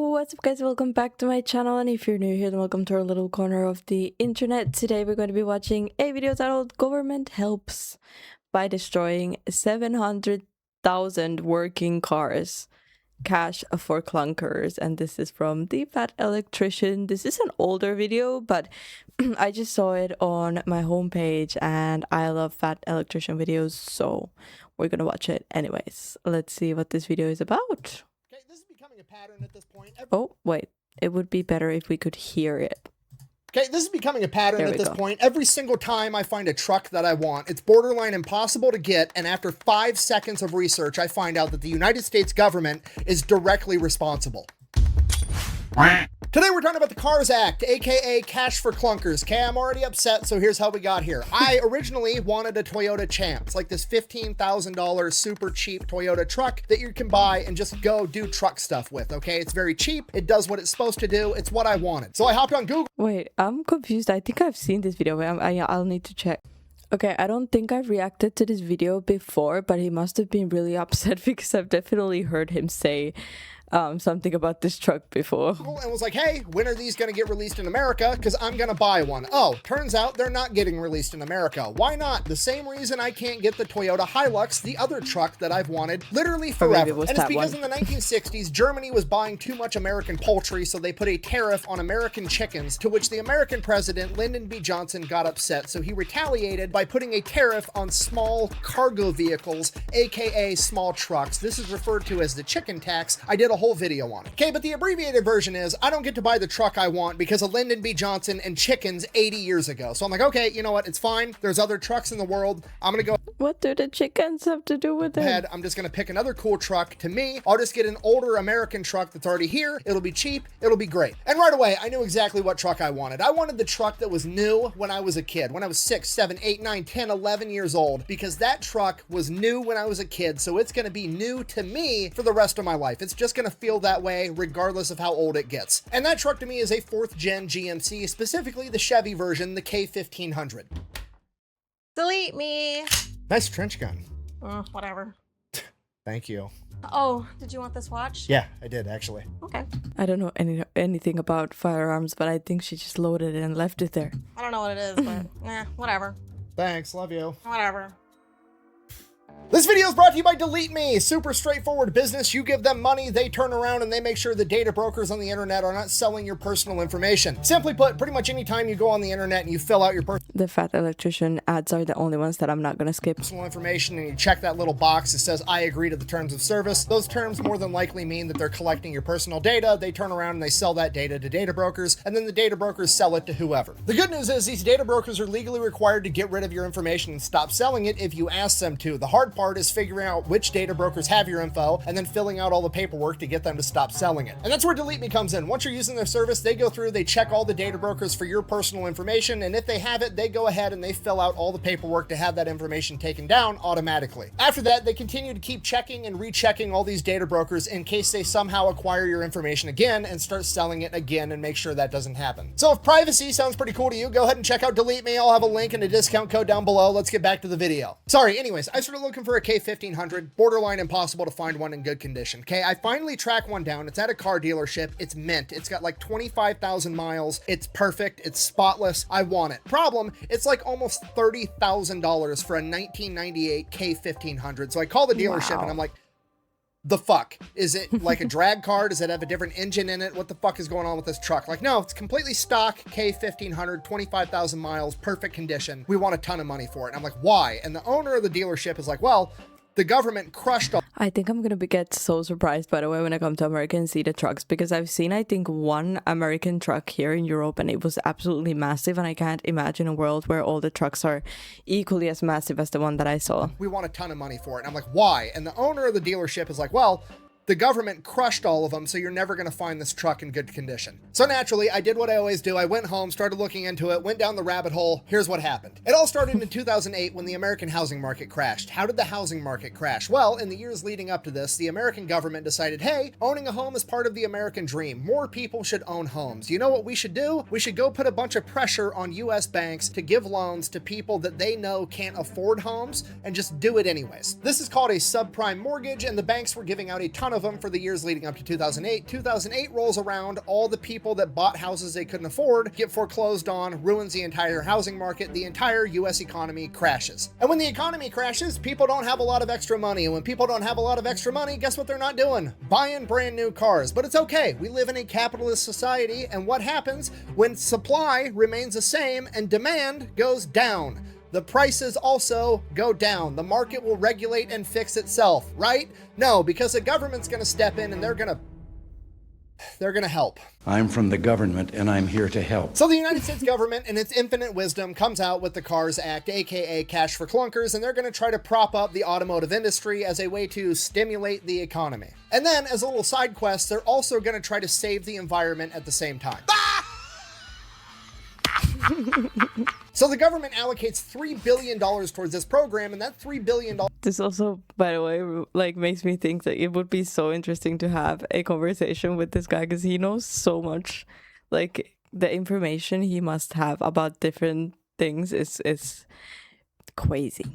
What's up guys, welcome back to my channel, and if you're new here then welcome to our little corner of the internet. Today we're going to be watching a video titled Government Helps by Destroying 700,000 Working Cars. Cash for Clunkers, and this is from the Fat Electrician. This is an older video, but I just saw it on my homepage and I love Fat Electrician videos, so we're gonna watch it anyways. Let's see what this video is about. Okay, this is becoming a pattern at this point. Oh, wait. It would be better if we could hear it. Okay, this is becoming a pattern at this point. Every single time I find a truck that I want, it's borderline impossible to get, and after 5 seconds of research, I find out that the United States government is directly responsible. Today we're talking about the Cars Act, aka Cash for Clunkers. Okay, I'm already upset, so here's how we got here. I originally wanted a Toyota Champ. It's like this $15,000 super cheap Toyota truck that you can buy and just go do truck stuff with, okay? It's very cheap, it does what it's supposed to do, it's what I wanted. So I hopped on Google. Wait, I'm confused. I think I've seen this video. I'll need to check. Okay, I don't think I've reacted to this video before, but he must have been really upset because I've definitely heard him say something about this truck before. And was like, hey, when are these going to get released in America? Because I'm going to buy one. Oh, turns out they're not getting released in America. Why not? The same reason I can't get the Toyota Hilux, the other truck that I've wanted literally forever. And it's because in the 1960s, Germany was buying too much American poultry, so they put a tariff on American chickens, to which the American president, Lyndon B. Johnson, got upset. So he retaliated by putting a tariff on small cargo vehicles, aka small trucks. This is referred to as the chicken tax. I did a whole video on it. Okay, but the abbreviated version is I don't get to buy the truck I want because of Lyndon B. Johnson and chickens 80 years ago. So I'm like, okay, you know what? It's fine. There's other trucks in the world. I'm gonna go. What do the chickens have to do with it? I'm just gonna pick another cool truck. To me, I'll just get an older American truck that's already here. It'll be cheap. It'll be great. And right away, I knew exactly what truck I wanted. I wanted the truck that was new when I was a kid, when I was 6, 7, 8, 9, 10, 11 years old, because that truck was new when I was a kid. So it's gonna be new to me for the rest of my life. It's just gonna feel that way regardless of how old it gets. And that truck to me is a 4th gen GMC, specifically the Chevy version, the K1500. Delete me. Nice trench gun. Whatever. Thank you. Oh, did you want this watch? Yeah, I did actually. Okay. I don't know anything about firearms, but I think she just loaded it and left it there. I don't know what it is, but whatever. Thanks, love you. Whatever. This video is brought to you by Delete Me. Super straightforward business. You give them money, they turn around and they make sure the data brokers on the internet are not selling your personal information. Simply put, pretty much any time you go on the internet and you fill out your The Fat Electrician ads are the only ones that I'm not gonna skip. Personal information and you check that little box that says I agree to the terms of service, those terms more than likely mean that they're collecting your personal data. They turn around and they sell that data to data brokers, and then the data brokers sell it to whoever. The good news is these data brokers are legally required to get rid of your information and stop selling it if you ask them to. The hard part is figuring out which data brokers have your info and then filling out all the paperwork to get them to stop selling it. And that's where Delete Me comes in. Once you're using their service, they go through, they check all the data brokers for your personal information, and if they have it, they go ahead and they fill out all the paperwork to have that information taken down automatically. After that, they continue to keep checking and rechecking all these data brokers in case they somehow acquire your information again and start selling it again, and make sure that doesn't happen. So if privacy sounds pretty cool to you, go ahead and check out Delete Me. I'll have a link and a discount code down below. Let's get back to the video. Sorry, anyways, I started looking for a K1500, borderline impossible to find one in good condition. Okay, I finally track one down. It's at a car dealership. It's mint. It's got like 25,000 miles. It's perfect. It's spotless. I want it. Problem, it's like almost $30,000 for a 1998 K1500. So I call the dealership and I'm like, the fuck? Is it like a drag car? Does it have a different engine in it? What the fuck is going on with this truck? Like, no, it's completely stock K1500, 25,000 miles, perfect condition. We want a ton of money for it. And I'm like, why? And the owner of the dealership is like, well, the government crushed all. I think I'm gonna get so surprised, by the way, when I come to America and see the trucks, because I've seen, I think, one American truck here in Europe and it was absolutely massive, and I can't imagine a world where all the trucks are equally as massive as the one that I saw. We want a ton of money for it. And I'm like, why? And the owner of the dealership is like, well, the government crushed all of them, so you're never going to find this truck in good condition. So naturally, I did what I always do. I went home, started looking into it, went down the rabbit hole. Here's what happened. It all started in 2008 when the American housing market crashed. How did the housing market crash? Well, in the years leading up to this, the American government decided, hey, owning a home is part of the American dream. More people should own homes. You know what we should do? We should go put a bunch of pressure on US banks to give loans to people that they know can't afford homes and just do it anyways. This is called a subprime mortgage, and the banks were giving out a ton of of them for the years leading up to 2008. 2008 rolls around, all the people that bought houses they couldn't afford get foreclosed on, ruins the entire housing market, the entire US economy crashes. And when the economy crashes, people don't have a lot of extra money. And when people don't have a lot of extra money, guess what they're not doing? Buying brand new cars. But it's okay. We live in a capitalist society, and what happens when supply remains the same and demand goes down? The prices also go down. The market will regulate and fix itself, right? No, because the government's going to step in and they're going to help. I'm from the government and I'm here to help. So the United States government, in its infinite wisdom, comes out with the CARS Act, aka Cash for Clunkers, and they're going to try to prop up the automotive industry as a way to stimulate the economy. And then, as a little side quest, they're also going to try to save the environment at the same time. So the government allocates $3 billion towards this program, and that $3 billion... This also, by the way, like makes me think that it would be so interesting to have a conversation with this guy, because he knows so much. Like, the information he must have about different things is crazy.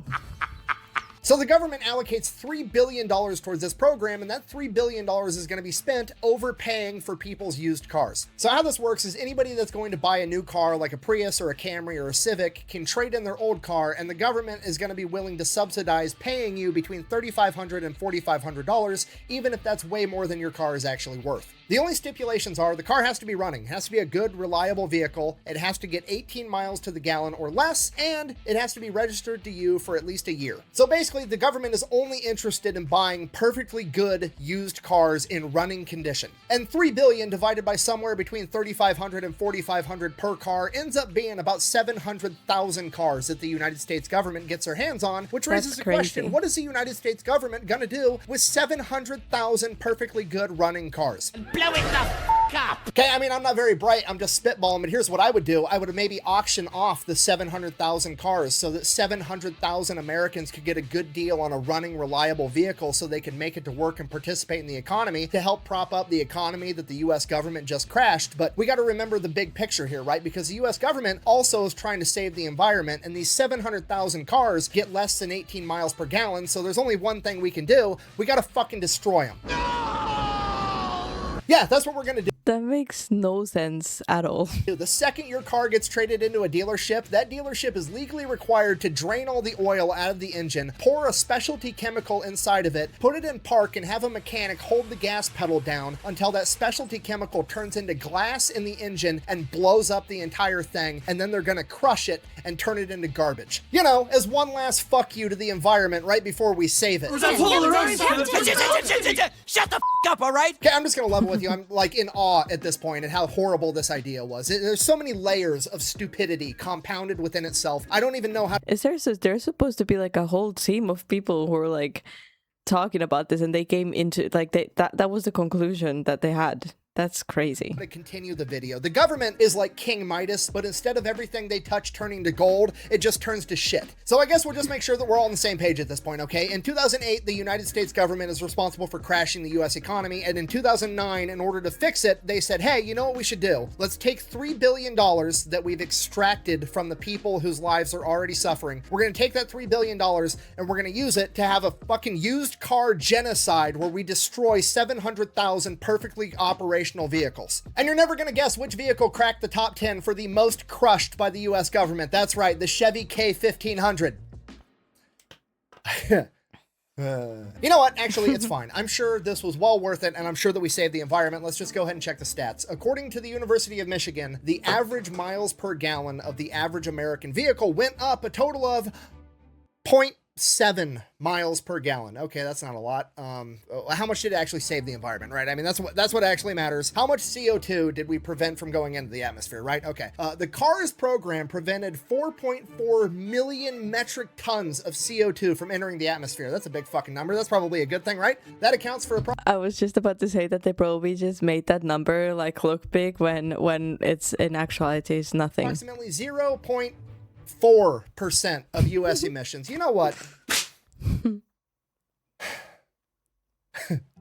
So the government allocates $3 billion towards this program, and that $3 billion is going to be spent overpaying for people's used cars. So how this works is anybody that's going to buy a new car, like a Prius or a Camry or a Civic, can trade in their old car, and the government is going to be willing to subsidize paying you between $3,500 and $4,500, even if that's way more than your car is actually worth. The only stipulations are the car has to be running, it has to be a good, reliable vehicle, it has to get 18 miles to the gallon or less, and it has to be registered to you for at least a year. So basically, the government is only interested in buying perfectly good used cars in running condition. And $3 billion divided by somewhere between $3,500 and $4,500 per car ends up being about 700,000 cars that the United States government gets their hands on, which raises the question, what is the United States government gonna do with 700,000 perfectly good running cars? Blow it the f*** up! Okay, I mean, I'm not very bright, I'm just spitballing, but here's what I would do. I would maybe auction off the 700,000 cars so that 700,000 Americans could get a good deal on a running, reliable vehicle so they can make it to work and participate in the economy to help prop up the economy that the US government just crashed. But we got to remember the big picture here, right? Because the US government also is trying to save the environment, and these 700,000 cars get less than 18 miles per gallon, so there's only one thing we can do. We got to fucking destroy them. Yeah, that's what we're gonna do. That makes no sense at all. The second your car gets traded into a dealership, that dealership is legally required to drain all the oil out of the engine, pour a specialty chemical inside of it, put it in park, and have a mechanic hold the gas pedal down until that specialty chemical turns into glass in the engine and blows up the entire thing, and then they're gonna crush it and turn it into garbage. You know, as one last fuck you to the environment right before we save it. Shut the f*** up, alright? Okay, I'm just gonna level with you. I'm like in awe at this point at how horrible this idea was. There's so many layers of stupidity compounded within itself. I don't even know how. Is there's supposed to be like a whole team of people who are like talking about this, and they came into like that was the conclusion that they had. That's crazy. To continue the video, the government is like King Midas, but instead of everything they touch turning to gold, it just turns to shit. So I guess we'll just make sure that we're all on the same page at this point, okay? In 2008, the United States government is responsible for crashing the US economy, and in 2009, in order to fix it, they said, hey, you know what we should do? Let's take $3 billion that we've extracted from the people whose lives are already suffering. We're gonna take that $3 billion and we're gonna use it to have a fucking used car genocide where we destroy 700,000 perfectly operational vehicles. And you're never gonna guess which vehicle cracked the top 10 for the most crushed by the US government. That's right, the Chevy K1500. You know what? Actually, it's fine. I'm sure this was well worth it, and I'm sure that we saved the environment. Let's just go ahead and check the stats. According to the University of Michigan, the average miles per gallon of the average American vehicle went up a total of 0.7 miles per gallon. Okay, that's not a lot. How much did it actually save the environment, right? I mean, that's what actually matters. How much CO2 did we prevent from going into the atmosphere, right? Okay. The CARS program prevented 4.4 million metric tons of CO2 from entering the atmosphere. That's a big fucking number. That's probably a good thing, right? That accounts for I was just about to say that they probably just made that number like look big when it's in actuality it's nothing. Approximately 0.4% of US emissions. You know what?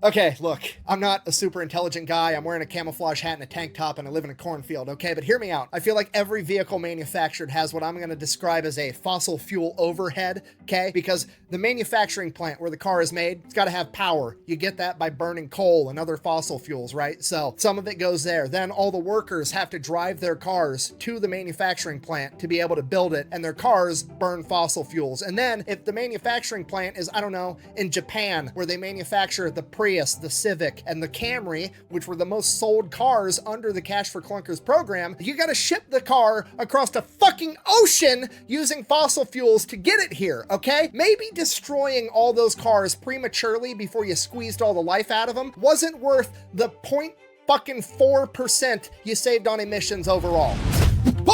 Okay, look, I'm not a super intelligent guy. I'm wearing a camouflage hat and a tank top and I live in a cornfield, okay? But hear me out. I feel like every vehicle manufactured has what I'm going to describe as a fossil fuel overhead, okay? Because the manufacturing plant where the car is made, it's got to have power. You get that by burning coal and other fossil fuels, right? So some of it goes there. Then all the workers have to drive their cars to the manufacturing plant to be able to build it, and their cars burn fossil fuels. And then if the manufacturing plant is, I don't know, in Japan, where they manufacture the Prius, the Civic, and the Camry, which were the most sold cars under the Cash for Clunkers program, you gotta ship the car across the fucking ocean using fossil fuels to get it here, okay? Maybe destroying all those cars prematurely before you squeezed all the life out of them wasn't worth the 0.4% you saved on emissions overall.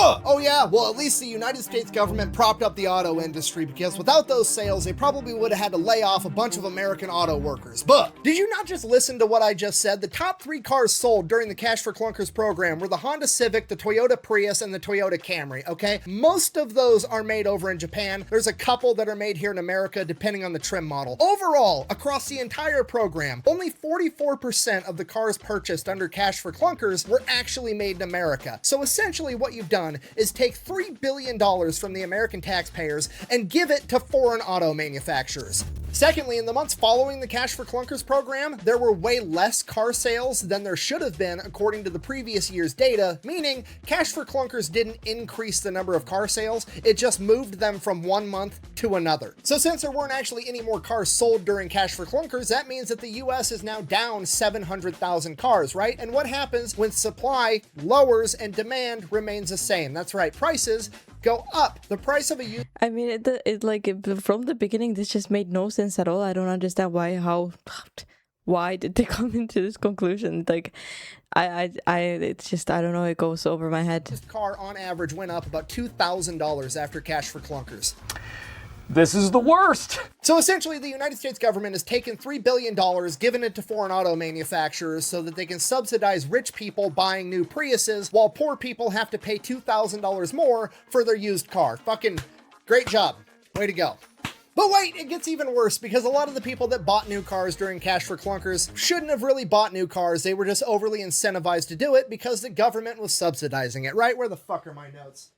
Oh yeah, well at least the United States government propped up the auto industry, because without those sales, they probably would have had to lay off a bunch of American auto workers. But did you not just listen to what I just said? The top 3 cars sold during the Cash for Clunkers program were the Honda Civic, the Toyota Prius, and the Toyota Camry, okay? Most of those are made over in Japan. There's a couple that are made here in America, depending on the trim model. Overall, across the entire program, only 44% of the cars purchased under Cash for Clunkers were actually made in America. So essentially what you've done is take $3 billion from the American taxpayers and give it to foreign auto manufacturers. Secondly, in the months following the Cash for Clunkers program, there were way less car sales than there should have been according to the previous year's data, meaning Cash for Clunkers didn't increase the number of car sales, it just moved them from one month to another. So since there weren't actually any more cars sold during Cash for Clunkers, that means that the US is now down 700,000 cars, right? And what happens when supply lowers and demand remains the same? That's right, prices go up. The price of a used... I mean, from the beginning, this just made no sense at all. I don't understand why did they come into this conclusion? Like, it's just, I don't know, it goes over my head. This car on average went up about $2,000 after Cash for Clunkers. This is the worst. So essentially, the United States government has taken $3 billion, given it to foreign auto manufacturers so that they can subsidize rich people buying new Priuses while poor people have to pay $2,000 more for their used car. Fucking great job. Way to go. But wait, it gets even worse, because a lot of the people that bought new cars during Cash for Clunkers shouldn't have really bought new cars. They were just overly incentivized to do it because the government was subsidizing it, right? Where the fuck are my notes?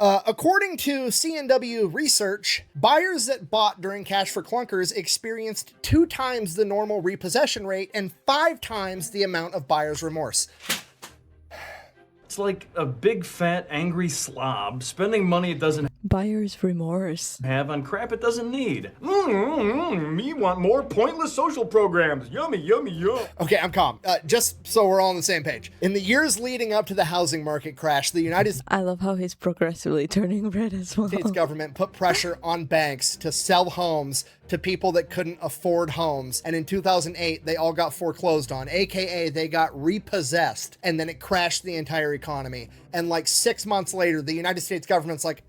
According to CNW research, buyers that bought during Cash for Clunkers experienced 2 times the normal repossession rate and 5 times the amount of buyer's remorse. It's like a big fat angry slob spending money it doesn't Buyer's remorse. have on crap it doesn't need. Me want more pointless social programs. Yummy, yummy, yum. Okay, I'm calm. Just so we're all on the same page. In the years leading up to the housing market crash, the United I love how he's progressively turning red as well. States government put pressure on banks to sell homes to people that couldn't afford homes. And in 2008, they all got foreclosed on, AKA they got repossessed, and then it crashed the entire economy. And like 6 months later, the United States government's like,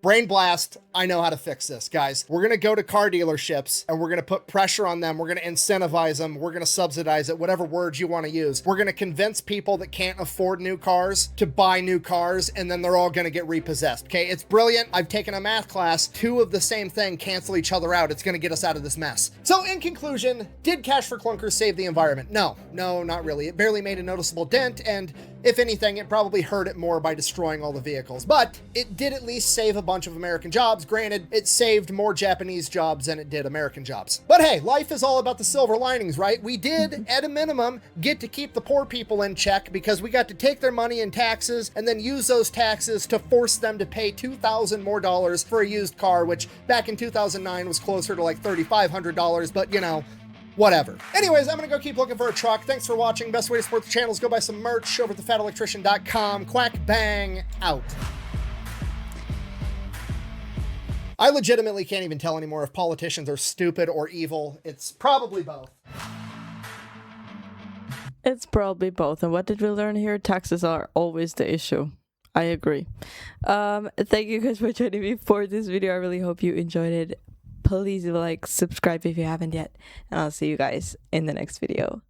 brain blast, I know how to fix this, guys. We're gonna go to car dealerships and we're gonna put pressure on them. We're gonna incentivize them. We're gonna subsidize it, whatever words you wanna use. We're gonna convince people that can't afford new cars to buy new cars, and then they're all gonna get repossessed, okay? It's brilliant. I've taken a math class. 2 of the same thing cancel each other out. It's gonna get us out of this mess. So in conclusion, did Cash for Clunkers save the environment? No, not really. It barely made a noticeable dent, and if anything, it probably hurt it more by destroying all the vehicles. But it did at least save a bunch of American jobs. Granted, it saved more Japanese jobs than it did American jobs. But hey, life is all about the silver linings, right? We did, at a minimum, get to keep the poor people in check, because we got to take their money in taxes and then use those taxes to force them to pay $2,000 more for a used car, which back in 2009 was closer to like $3,500, but you know, whatever. Anyways, I'm gonna go keep looking for a truck. Thanks for watching. Best way to support the channel is go buy some merch over at thefatelectrician.com. Quack bang out. I legitimately can't even tell anymore if politicians are stupid or evil. It's probably both. It's probably both. And what did we learn here? Taxes are always the issue. I agree. Thank you guys for joining me for this video. I really hope you enjoyed it. Please like, subscribe if you haven't yet, and I'll see you guys in the next video.